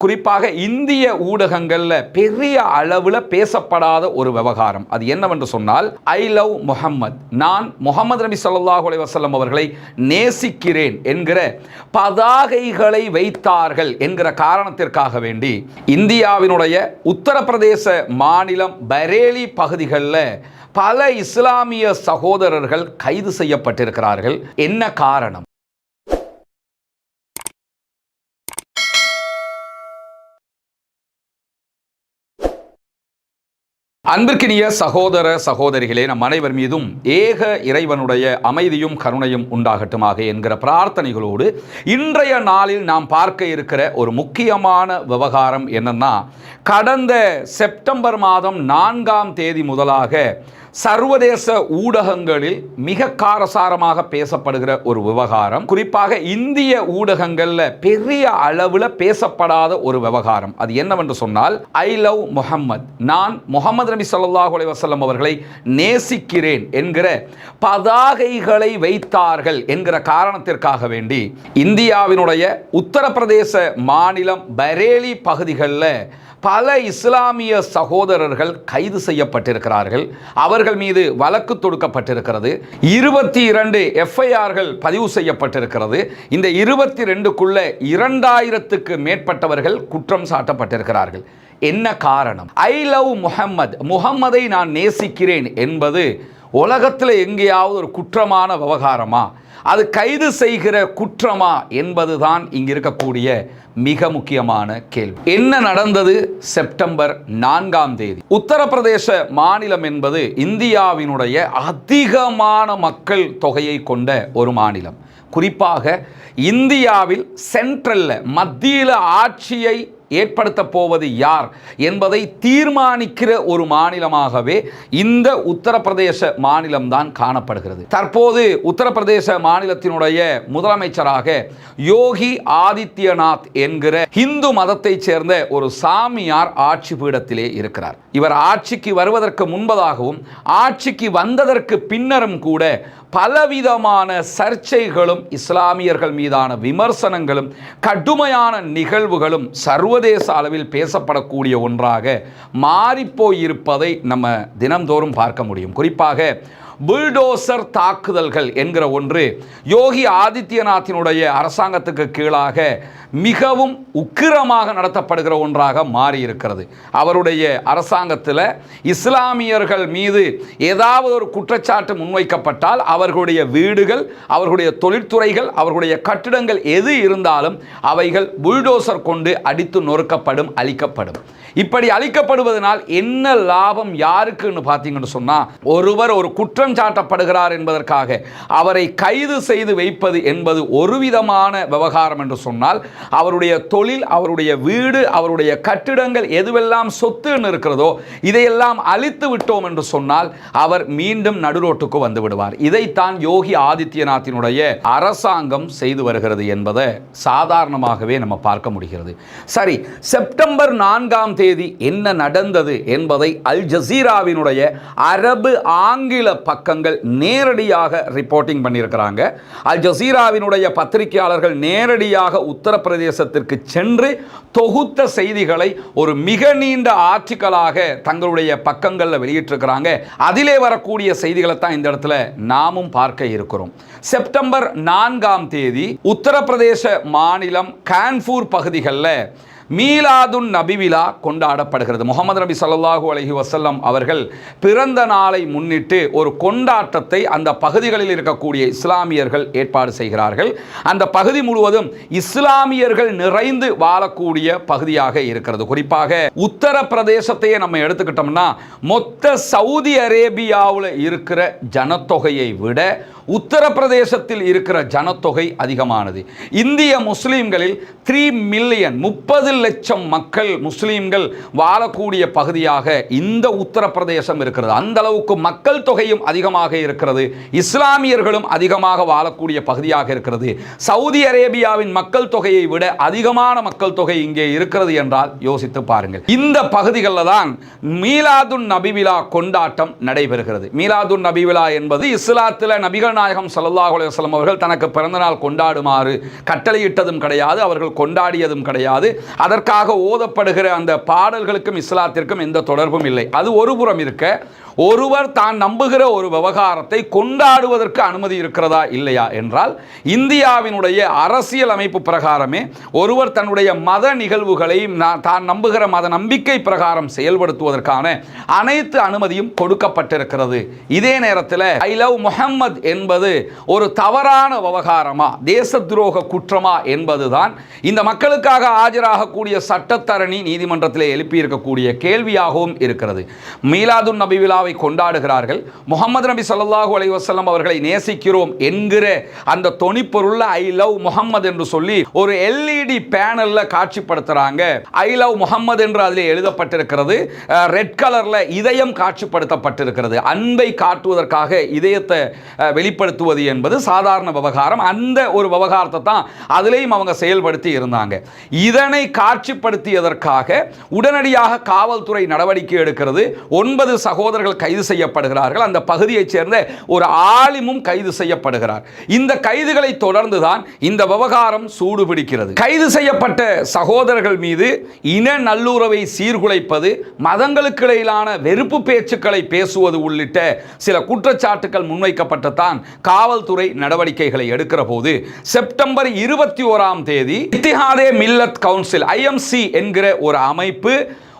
குறிப்பாக இந்திய ஊடகங்கள்ல பெரிய அளவில் பேசப்படாத ஒரு விவகாரம் அது என்னவென்று சொன்னால் ஐ லவ் முஹம்மத், நான் முஹம்மது நபி ஸல்லல்லாஹு அலைஹி வஸல்லம் அவர்களை நேசிக்கிறேன் என்கிற பதாகைகளை வைத்தார்கள் என்கிற காரணத்திற்காக வேண்டி இந்தியாவினுடைய உத்தரப்பிரதேச மாநிலம் பரேலி பகுதிகளில் பல இஸ்லாமிய சகோதரர்கள் கைது செய்யப்பட்டிருக்கிறார்கள். என்ன காரணம்? அன்பிற்கினிய சகோதர சகோதரிகளே, நம் அனைவர் மீதும் ஏக இறைவனுடைய அமைதியும் கருணையும் உண்டாகட்டுமாக என்கிற பிரார்த்தனைகளோடு இன்றைய நாளில் நாம் பார்க்க இருக்கிற ஒரு முக்கியமான விவகாரம் என்னன்னா, கடந்த செப்டம்பர் மாதம் 4ஆம் தேதி முதலாக சர்வதேச ஊடகங்களில் மிக காரசாரமாக பேசப்படுகிற ஒரு விவகாரம், குறிப்பாக இந்திய ஊடகங்கள்ல பெரிய அளவில் பேசப்படாத ஒரு விவகாரம் அது என்னவென்று சொன்னால் ஐ லவ் முஹம்மத், நான் முஹம்மது நபி ஸல்லல்லாஹு அலைஹி வஸல்லம் அவர்களை நேசிக்கிறேன் என்கிற பதாகைகளை வைத்தார்கள் என்கிற காரணத்திற்காக வேண்டி இந்தியாவினுடைய உத்தரப்பிரதேச மாநிலம் பரேலி பகுதிகளில் பல இஸ்லாமிய சகோதரர்கள் கைது செய்யப்பட்டிருக்கிறார்கள். அவர்கள் மீது வழக்கு தொடுக்கப்பட்டிருக்கிறது. 22 எஃப்ஐஆர்கள் பதிவு செய்யப்பட்டிருக்கிறது. இந்த 22க்குள்ள 2000க்கு மேற்பட்டவர்கள் குற்றம் சாட்டப்பட்டிருக்கிறார்கள். என்ன காரணம்? ஐ லவ் முஹம்மத், முஹம்மதை நான் நேசிக்கிறேன் என்பது உலகத்தில் எங்கேயாவது ஒரு குற்றமான விவகாரமா? அது கைது செய்கிற குற்றமா என்பதுதான் இங்கு இருக்கக்கூடிய மிக முக்கியமான கேள்வி. என்ன நடந்தது? செப்டம்பர் 4ஆம் தேதி உத்தரப்பிரதேச மாநிலம் என்பது இந்தியாவினுடைய அதிகமான மக்கள் தொகையை கொண்ட ஒரு மாநிலம். குறிப்பாக இந்தியாவில் சென்ட்ரல்ல மத்தியில் ஆட்சியை ஏற்படுத்த போவது யார் என்பதை தீர்மானிக்கிற ஒரு மாநிலமாகவே இந்த உத்தரப்பிரதேச மாநிலம்தான் காணப்படுகிறது. தற்போது உத்தரப்பிரதேச மாநிலத்தினுடைய முதலமைச்சராக யோகி ஆதித்யநாத் என்கிற இந்து மதத்தை சேர்ந்த ஒரு சாமியார் ஆட்சி பீடத்திலே இருக்கிறார். இவர் ஆட்சிக்கு வருவதற்கு முன்பதாகவும் ஆட்சிக்கு வந்ததற்கு பின்னரும் கூட பலவிதமான சர்ச்சைகளும் இஸ்லாமியர்கள் மீதான விமர்சனங்களும் கடுமையான நிகழ்வுகளும் சர்வதேச அளவில் பேசப்படக்கூடிய ஒன்றாக மாறிப்போயிருப்பதை நம்ம தினம்தோறும் பார்க்க முடியும். குறிப்பாக புல்டோசர் தாக்குதல்கள் என்கிற ஒன்று யோகி ஆதித்யநாத்தினுடைய அரசாங்கத்துக்கு கீழாக மிகவும் உக்கிரமாக நடத்தப்படுகிற ஒன்றாக மாறியிருக்கிறது. அவருடைய அரசாங்கத்தில் இஸ்லாமியர்கள் மீது ஏதாவது ஒரு குற்றச்சாட்டு முன்வைக்கப்பட்டால் அவர்களுடைய வீடுகள், அவர்களுடைய தொழிற்துறைகள், அவர்களுடைய கட்டிடங்கள் எது இருந்தாலும் அவைகள் புல்டோசர் கொண்டு அடித்து நொறுக்கப்படும், அழிக்கப்படும். இப்படி அழிக்கப்படுவதனால் என்ன லாபம் யாருக்குன்னு பார்த்தீங்கன்னு சொன்னால், ஒருவர் ஒரு குற்றம் சாட்டப்படுகிறார் என்பதற்காக அவரை கைது செய்து வைப்பது என்பது ஒரு விதமான விவகாரம் என்று சொன்னால், அவருடைய தொழில், அவருடைய வீடு, அவருடைய கட்டிடங்கள் எதுவெல்லாம் சொத்துன்னு இருக்கிறதோ இதையெல்லாம் அழித்து விட்டோம் என்று சொன்னால் அவர் மீண்டும் நடுரோட்டுக்கு வந்து விடுவார். இதைத்தான் யோகி ஆதித்யநாத்தினுடைய அரசாங்கம் செய்து வருகிறது என்பதை சாதாரணமாகவே நம்ம பார்க்க முடிகிறது. சரி, செப்டம்பர் 4ஆம் தேதி என்ன நடந்தது என்பதை அல் ஜசீராவினுடைய அரபு ஆங்கில பக்கங்கள் நேரடியாக ரிப்போர்ட்டிங் பண்ணியிருக்கிறாங்க. அல் ஜசீராவினுடைய பத்திரிகையாளர்கள் நேரடியாக உத்தரப்பிரதேசத்திற்கு சென்று தொகுத்த செய்திகளை ஒரு மிக நீண்ட ஆர்டிக்கலாக தங்களுடைய பக்கங்களில் வெளியிட்டிருக்கிறாங்க. அதிலே வரக்கூடிய செய்திகளை தான் இந்த இடத்துல நாமும் பார்க்க இருக்கிறோம். செப்டம்பர் 4ஆம் தேதி உத்தரப்பிரதேச மாநிலம் கான்பூர் பகுதிகளில் மீலாதுன் நபி விழா கொண்டாடப்படுகிறது. முஹம்மது நபி ஸல்லல்லாஹு அலைஹி வஸல்லம் அவர்கள் பிறந்த நாளை முன்னிட்டு ஒரு கொண்டாட்டத்தை அந்த பகுதிகளில் இருக்கக்கூடிய இஸ்லாமியர்கள் ஏற்பாடு செய்கிறார்கள். அந்த பகுதி முழுவதும் இஸ்லாமியர்கள் நிறைந்து வாழக்கூடிய பகுதியாக இருக்கிறது. குறிப்பாக உத்தரப்பிரதேசத்தையே நம்ம எடுத்துக்கிட்டோம்னா மொத்த சவுதி அரேபியாவில் இருக்கிற ஜனத்தொகையை விட உத்தரப்பிரதேசத்தில் இருக்கிற ஜனத்தொகை அதிகமானது. இந்திய முஸ்லீம்களில் 3 மில்லியன் 30 லட்சம் மக்கள் முஸ்லீம்கள் வாழக்கூடிய பகுதியாக இந்த உத்தரப்பிரதேசம் இருக்கிறது. அந்த அளவுக்கு மக்கள் தொகையும் அதிகமாக இருக்கிறது. இஸ்லாமியர்களும் அதிகமாக வாழக்கூடிய பகுதியாக இருக்கிறது. சவுதி அரேபியாவின் மக்கள் தொகையை விட அதிகமான மக்கள் தொகை இங்கே இருக்கிறது என்றால் யோசித்து பாருங்கள். இந்த பகுதிகளில் தான் மீலாதுன் நபி விழா கொண்டாட்டம் நடைபெறுகிறது. மீலாதுன் நபி விழா என்பது இஸ்லாத்தில் நபிகள் நாயகம் ஸல்லல்லாஹு அலைஹி வஸல்லம் அவர்கள் தனக்கு பிறந்தநாள் கொண்டாடுமாறு கட்டளையிட்டதும் கிடையாது, அவர்கள் கொண்டாடியதும் கிடையாது. அதற்காக ஓதப்படுகிற அந்த பாடல்களுக்கும் இஸ்லாத்திற்கும் எந்த தொடர்பும் இல்லை. அது ஒரு புறம் இருக்க, ஒருவர் தான் நம்புகிற ஒரு விவகாரத்தை கொண்டாடுவதற்கு அனுமதி இருக்கிறதா இல்லையா என்றால், இந்தியாவினுடைய அரசியல் அமைப்பு பிரகாரமே ஒருவர் தன்னுடைய மத நிகழ்வுகளை தான் நம்புகிற மத நம்பிக்கை பிரகாரம் செயல்படுத்துவதற்கான அனைத்து அனுமதியும் கொடுக்கப்பட்டிருக்கிறது. இதே நேரத்தில் ஐ லவ் முஹம்மத் என்பது ஒரு தவறான விவகாரமா, தேச துரோக குற்றமா என்பதுதான் இந்த மக்களுக்காக ஆஜராகக்கூடிய சட்டத்தரணி நீதிமன்றத்தில் எழுப்பியிருக்கக்கூடிய கேள்வியாகவும் இருக்கிறது. மீலாதுன் நபி விழாவை கொண்டாடுகிறார்கள், முஹம்மது நபி ஸல்லல்லாஹு அலைஹி வஸல்லம் அவர்களை நேசிக்கிறோம் என்கிற அந்த தொனிப்பொருள் ஐ லவ் முஹம்மது என்று சொல்லி ஒரு LED பேனல்ல காட்சிப்படுத்துறாங்க. ஐ லவ் முஹம்மது என்று அதில் எழுதப்பட்டிருக்கிறது. ரெட் கலர்ல இதயம் காட்சிப்படுத்தப்பட்டிருக்கிறது. அன்பை காட்டுவதற்காக இதயத்தை வெளிப்படுத்துவது என்பது சாதாரண விவகாரம். அந்த ஒரு விவகாரத்தை தான் அதிலேயும் அவங்க செயல்படுத்தி இருந்தாங்க. இதனை காட்சிப்படுத்தியதற்காக உடனடியாக காவல்துறை நடவடிக்கை எடுக்கிறது. 9 சகோதரர்கள் கைது செய்யப்படுகிறார்கள். அந்த பகுதியைச் சேர்ந்த ஒரு ஆலிமும் கைது செய்யப்படுகிறார். இந்த கைதுகளை தொடர்ந்துதான் இந்த விவகாரம் சூடுபிடிக்கிறது. கைது செய்யப்பட்ட சகோதரர்கள் மீது இன நல்லுறவை சீர்குலைப்பது, மதங்களுக்கு இடையிலான வெறுப்பு பேச்சுக்களை பேசுவது உள்ளிட்ட சில குற்றச்சாட்டுகள் முன்வைக்கப்பட்டுத்தான் காவல்துறை நடவடிக்கைகளை எடுக்கிற போது செப்டம்பர் 21ஆம் தேதி இத்திஹாதே மில்லத் கவுன்சில் IMC என்கிற ஒரு அமைப்பு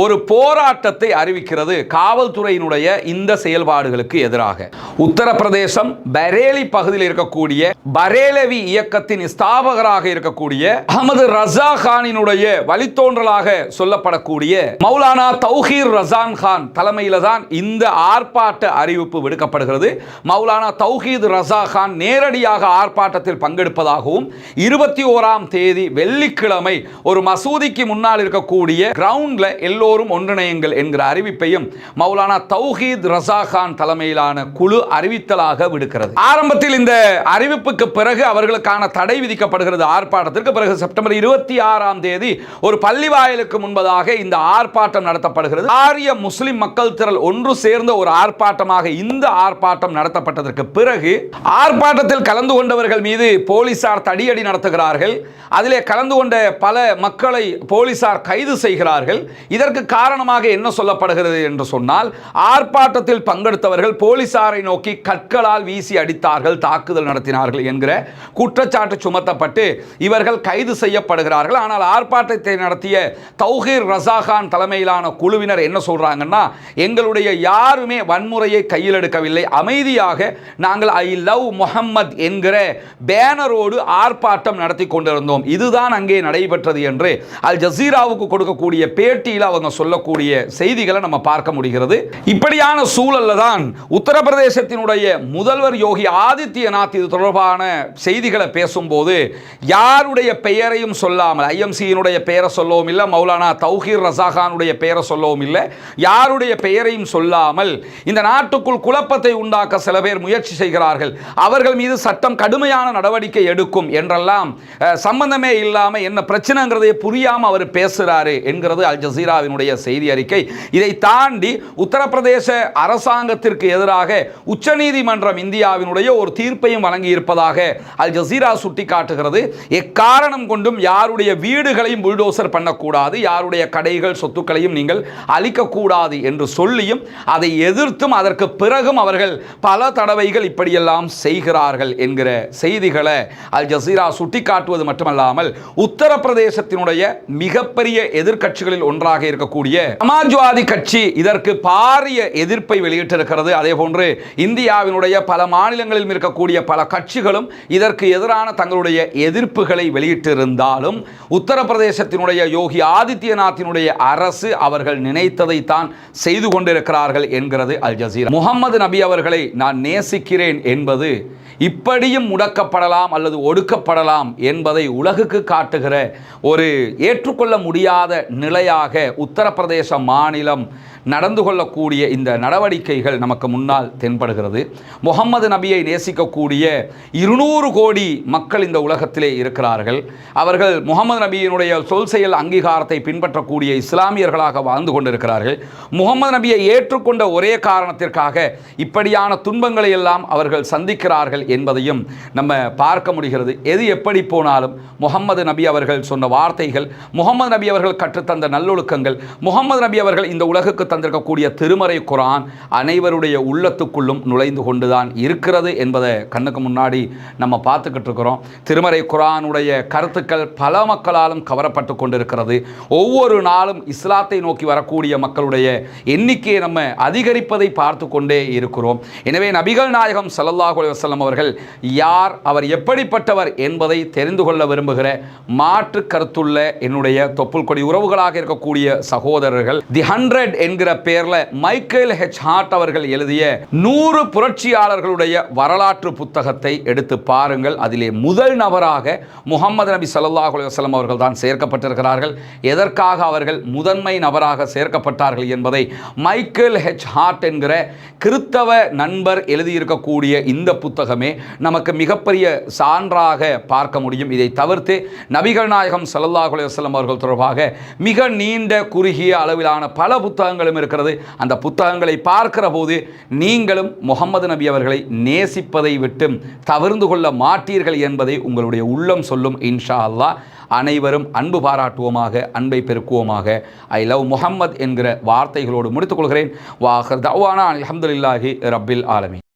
ஒரு போராட்டத்தை அறிவிக்கிறது காவல்துறையினுடைய இந்த செயல்பாடுகளுக்கு எதிராக. உத்தரப்பிரதேசம் பரேலி பகுதியில் இருக்கக்கூடிய பரேலவி இயக்கத்தின் ஸ்தாபகராக இருக்கக்கூடிய அஹமது ரஸா கானினுடைய வழித்தோன்றலாக சொல்லப்படக்கூடிய மௌலானா தௌஹீர் ரஸான் கான் தலைமையில் தான் இந்த ஆர்ப்பாட்ட அறிவிப்பு விடுக்கப்படுகிறது. மௌலானா தௌஹீத் ரஸா கான் நேரடியாக ஆர்ப்பாட்டத்தில் பங்கெடுப்பதாகவும் 21ஆம் தேதி வெள்ளிக்கிழமை ஒரு மசூதிக்கு முன்னால் இருக்கக்கூடிய கிரவுண்ட்ல எல்லோரும் ஒன்றிணையுங்கள் என்கிற அறிவிப்பையும் மௌலானா தௌஹீத் ரஸா கான் தலைமையிலான குழு அறிவித்தலாக விடுக்கிறது. ஆரம்பத்தில் இந்த அறிவிப்புக்கு பிறகு அவர்களுக்கான தடை விதிக்கப்படுகிறது. ஆர்ப்பாட்டத்திற்கு பிறகு செப்டம்பர் 26ஆம் தேதி ஒரு பள்ளிவாயலுக்கு முன்பதாக இந்த ஆர்ப்பாட்டம் நடத்தப்படுகிறது. ஆரிய முஸ்லிம் மக்கள் திரள் ஒன்று சேர்ந்த ஒரு ஆர்ப்பாட்டமாக இந்த ஆர்ப்பாட்டம் நடத்தப்பட்டதற்கு பிறகு ஆர்ப்பாட்டத்தில் கலந்து கொண்டவர்கள் மீது போலீசார் தடியடி நடத்துகிறார்கள். அதிலே கலந்து கொண்ட பல மக்களை போலீசார் கைது செய்கிறார்கள். இதற்கு காரணமாக என்ன சொல்லப்படுகிறது என்று சொன்னால், ஆர்ப்பாட்டத்தில் பங்கெடுத்தவர்கள் போலீசாரை நோக்கி கற்களால் வீசி அடித்தார்கள், தாக்குதல் நடத்தினார்கள் என்கிற குற்றச்சாட்டு சுமத்தப்பட்டு இவர்கள் கைது செய்யப்படுகிறார்கள். ஆனால் ஆர்ப்பாட்டத்தை நடத்திய தௌஹீர் ரஸா கான் தலைமையிலான குழுவினர் என்ன சொல்றாங்கன்னா, எங்களுடைய யாருமே வன்முறையை கையில் எடுக்கவில்லை, அமைதியாக நாங்கள் ஐ லவ் முஹம்மத் என்கிற பேனரோடு ஆர்ப்பாட்டம் நடத்தி கொண்டிருந்தோம், இதுதான் அங்கே நடைபெற்றது என்று அல் ஜசீராவுக்கு கொடுக்கக்கூடிய பேட்டியில் அவங்க சொல்லக்கூடிய செய்திகளை நம்ம பார்க்க முடிகிறது. இப்படியான சூழல்ல தான் உத்தரப்பிரதேசத்தினுடைய முதல்வர் யோகி ஆதித்யநாத் இது தொடர்பான செய்திகளை பேசும்போது யாருடைய பெயரையும் சொல்லாமல், IMCயினுடைய பெயரை சொல்லவும் இல்லை, மௌலானா தௌஹீர் ரஸா கானுடைய பெயரை சொல்லவும் இல்லை, யாருடைய பெயரையும் சொல்லாமல் இந்த நாட்டுக்குள் குழப்பத்தை உண்டாக்க சில பேர் முயற்சி செய்கிறார்கள், அவர்கள் மீது சட்டம் கடுமையான நடவடிக்கை எடுக்கும் என்றெல்லாம் சம்பந்தமே இல்லாமல் என்ன பிரச்சனைங்கிறதை புரியாமல் அவர் பேசுகிறாரு என்கிறது அல் ஜசீராவினுடைய செய்தி அறிக்கை. இதை தாண்டி உத்தரப்பிரதேச அரசாங்கத்திற்கு எதிராக உச்சநீதிமன்றம் இந்தியாவினுடைய ஒரு தீர்ப்பையும் வழங்கி இருப்பதாக அல் ஜசீரா சுட்டிக்காட்டுகிறது. எக்காரணம் கொண்டும் யாருடைய வீடுகளையும் புல்டோசர் பண்ணக்கூடாது, யாருடைய கடைகள் சொத்துக்களையும் நீங்கள் அழிக்கக்கூடாது என்று சொல்லியும் அதை எதிர்த்தும் அதற்கு பிறகும் அவர்கள் பல தடவைகள் இப்படியெல்லாம் செய்கிறார்கள் என்கிற செய்திகளை அல் ஜசீரா சுட்டிக்காட்டுவது மட்டுமல்லாமல் உத்தரப்பிரதேசத்தினுடைய மிகப்பெரிய எதிர்க்கட்சிகளில் ஒன்றாக இருக்கக்கூடிய சமாஜ்வாதி கட்சி இதற்கு பாரிய எதிர்ப்பை வெளியிட்டிருக்கிறது. அதே போன்று இந்தியாவினுடைய பல மாநிலங்களில் இருக்கக்கூடிய பல கட்சிகளும் இதற்கு எதிரான தங்களுடைய எதிர்ப்புகளை வெளியிட்டிருந்தாலும் உத்தரப்பிரதேசத்தினுடைய யோகி ஆதித்யநாத்தினுடைய அரசு அவர்கள் நினைத்ததை தான் செய்து கொண்டிருக்கிறார்கள் என்கிறது அல் ஜசீரா. முஹம்மது நபி அவர்களை நான் நேசிக்கிறேன் என்பது இப்படியும் முடக்கப்படலாம் அல்லது ஒடுக்கப்படலாம் என்பதை உலகுக்கு காட்டுகிற ஒரு ஏற்றுக்கொள்ள முடியாத நிலையாக உத்தரப்பிரதேச மாநிலம் நடந்து கொள்ளக்கூடிய இந்த நடவடிக்கைகள் நமக்கு முன்னால் தென்படுகிறது. முஹம்மது நபியை நேசிக்கக்கூடிய 200 கோடி மக்கள் இந்த உலகத்திலே இருக்கிறார்கள். அவர்கள் முஹம்மது நபியினுடைய சொல் செயல் அங்கீகாரத்தை பின்பற்றக்கூடிய இஸ்லாமியர்களாக வாழ்ந்து கொண்டிருக்கிறார்கள். முஹம்மது நபியை ஏற்றுக்கொண்ட ஒரே காரணத்திற்காக இப்படியான துன்பங்களை எல்லாம் அவர்கள் சந்திக்கிறார்கள் என்பதையும் நம்ம பார்க்க முடிகிறது. எது எப்படி போனாலும் முகமது நபி அவர்கள் சொன்ன வார்த்தைகள், முகமது நபி அவர்கள் கற்றுத்தந்த நல்லொழுக்கங்கள், முகமது நபி அவர்கள் இந்த உலகுக்கு தந்திருக்கக்கூடிய திருமறை குர்ஆன் அனைவருடைய உள்ளத்துக்குள்ளும் நுழைந்து கொண்டுதான் இருக்கிறது என்பதை கண்ணுக்கு முன்னாடி நம்ம பார்த்துக்கிட்டு இருக்கிறோம். திருமறை குர்ஆனுடைய கருத்துக்கள் பல மக்களாலும் கவரப்பட்டு கொண்டிருக்கிறது. ஒவ்வொரு நாளும் இஸ்லாத்தை நோக்கி வரக்கூடிய மக்களுடைய எண்ணிக்கையை நம்ம அதிகரிப்பதை பார்த்து கொண்டே இருக்கிறோம். எனவே நபிகள் நாயகம் ஸல்லல்லாஹு அலைஹி வஸல்லம் அவர்கள் யார், அவர் எப்படிப்பட்டவர் என்பதை தெரிந்து கொள்ள விரும்புகிற மாற்று கருத்துள்ள என்னுடைய தொப்புள் கொடி உறவுகளாக இருக்கக்கூடிய சகோதரர்கள், தி 100 என்கிற பெயர்ல மைக்கேல் ஹெச் ஹார்ட் அவர்கள் எழுதிய 100 புரட்சியாளர்களுடைய வரலாற்று புத்தகத்தை எடுத்து பாருங்கள். அதிலே முதல் நபராக முகமது நபி ஸல்லல்லாஹு அலைஹி வஸல்லம் அவர்கள் தான் சேர்க்கப்பட்டிருக்கிறார்கள். எதற்காக அவர்கள் முதன்மை நபராக சேர்க்கப்பட்டார்கள் என்பதை மைக்கேல் ஹெச் ஹார்ட் என்கிற கிறித்தவ நண்பர் எழுதியிருக்கக்கூடிய இந்த புத்தகமே நமக்கு மிகப்பெரிய சான்றாக பார்க்க முடியும். இதை தவிர்த்து நபிகள் நாயகம் ஸல்லல்லாஹு அலைஹி வஸல்லம் அவர்கள் தொடர்பாக மிக நீண்ட குறுகிய அளவிலான பல புத்தகங்களும் இருக்கிறது. அந்த புத்தகங்களை பார்க்கிற போது நீங்களும் முகமது நபி அவர்களை நேசிப்பதை விட்டு தவிர்ந்து கொள்ள மாட்டீர்கள் என்பதை உங்களுடைய உள்ளம் சொல்லும். இன்ஷா அல்லாஹ் அனைவரும் அன்பு பாராட்டுவோமாக, அன்பை பெருக்குவோமாக. ஐ லவ் முஹம்மத் என்கிற வார்த்தைகளோடு முடித்துக் கொள்கிறேன். வாஹிர் தஅவானா அல்ஹம்துலில்லாஹி ரப்பில் ஆலமீன்.